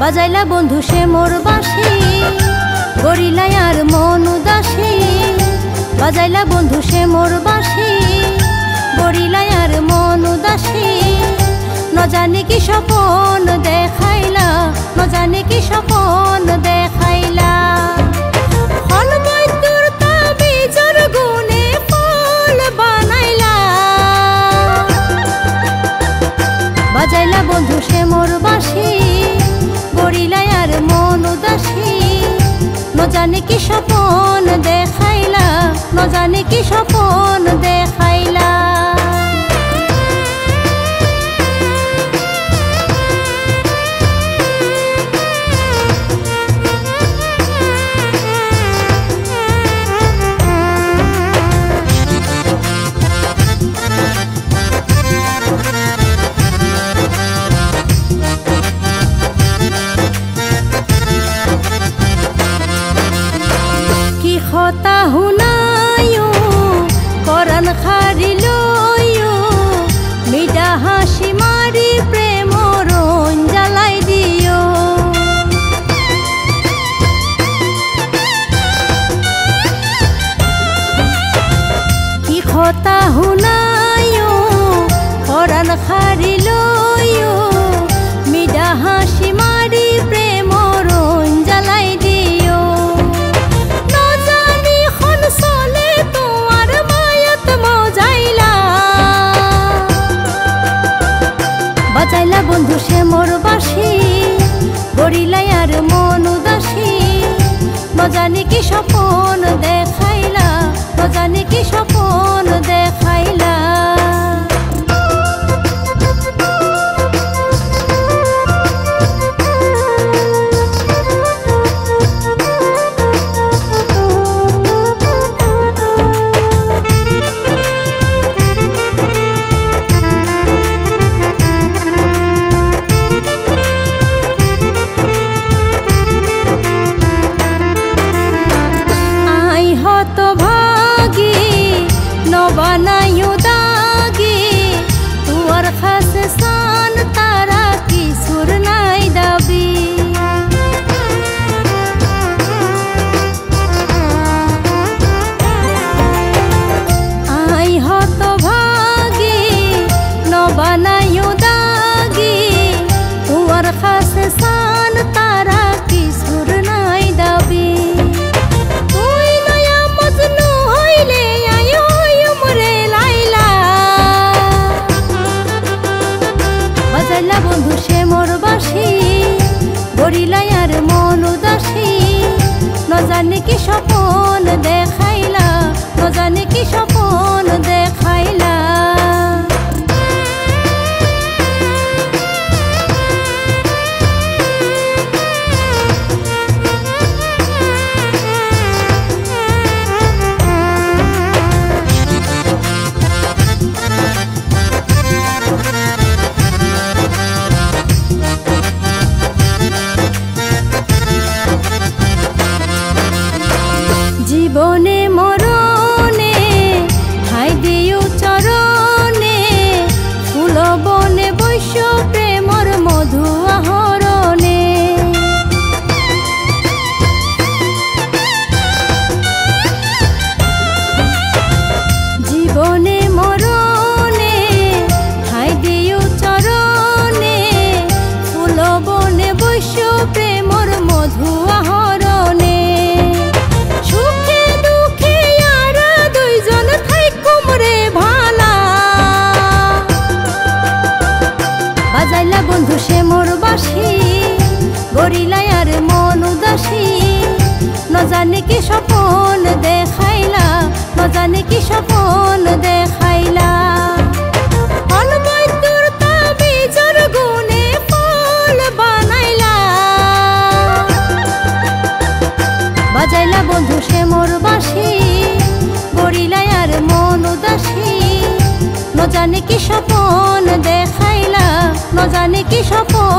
বাজাইলা বন্ধু সে মোর বাঁশি, গড়িলাই আর মন উদাসী। বাজাইলা বন্ধু সে মোর বাঁশি, গড়িলাই আর মন উদাসী। ন জানি কি স্বপন দেখাইলা, ন জানি কি স্বপন দেখাইলা। বাজাইলা বন্ধু সে মোর বাঁশি, গড়িলাই আর মন উদাসী। ন জানি কি স্বপন দেখাইলা, ন জানি কি স্বপন দেখাইলা। কথা শুনায়ো পরাণ খারিলয়ো, মিঠা হাসি মারি প্রেমর জ্বালাই দিও। কি কথা শুনায়ো পরাণ খারিলয়ো, মিঠা হাসি মারি প্রেমর জ্বালাই দিও। বাজাইলা বন্ধু সে মোর বাঁশি, গড়িলাই আর মন উদাসী। ন জানি কি স্বপন দেখাইলা, ন জানি কি স্বপন দেখাইলা। বানাইও দাগি তুয়ার খাসে সান, তারা কিশোর নাই দাবি। আই হত ভাগি ন বানাইও দাগি তুয়ার খাসে সান, তারা কিশোর নাই দাবি। বাজাইলা বন্ধু সে মোর বাঁশি, গড়িলাই আর মন উদাসী। ন জানি কি স্বপন দেখাইলা, ন জানি কি স্বপন দেখাইলা। জীবনে মরণে ঠাই দিও চরণে, ফুল বনে বৈশ্য প্রেমর মধু আহরণে। জীবনে মরণে ঠাই দিও চরণে, ফুল বনে বৈশ্য প্রেমর মধু আহরণে। বাজাইলা বন্ধু সে মোর বাঁশি, গড়িলাই আর মন উদাসী। ন জানি কি স্বপন দেখাইলা, ন জানি কি স্বপন দেখাইলা। বাজাইলা বন্ধু সে মোর বাঁশি, গড়িলাই আর মন উদাসী। ন জানি কি স্বপন দেখাইলা, ন জানি কি স্বপন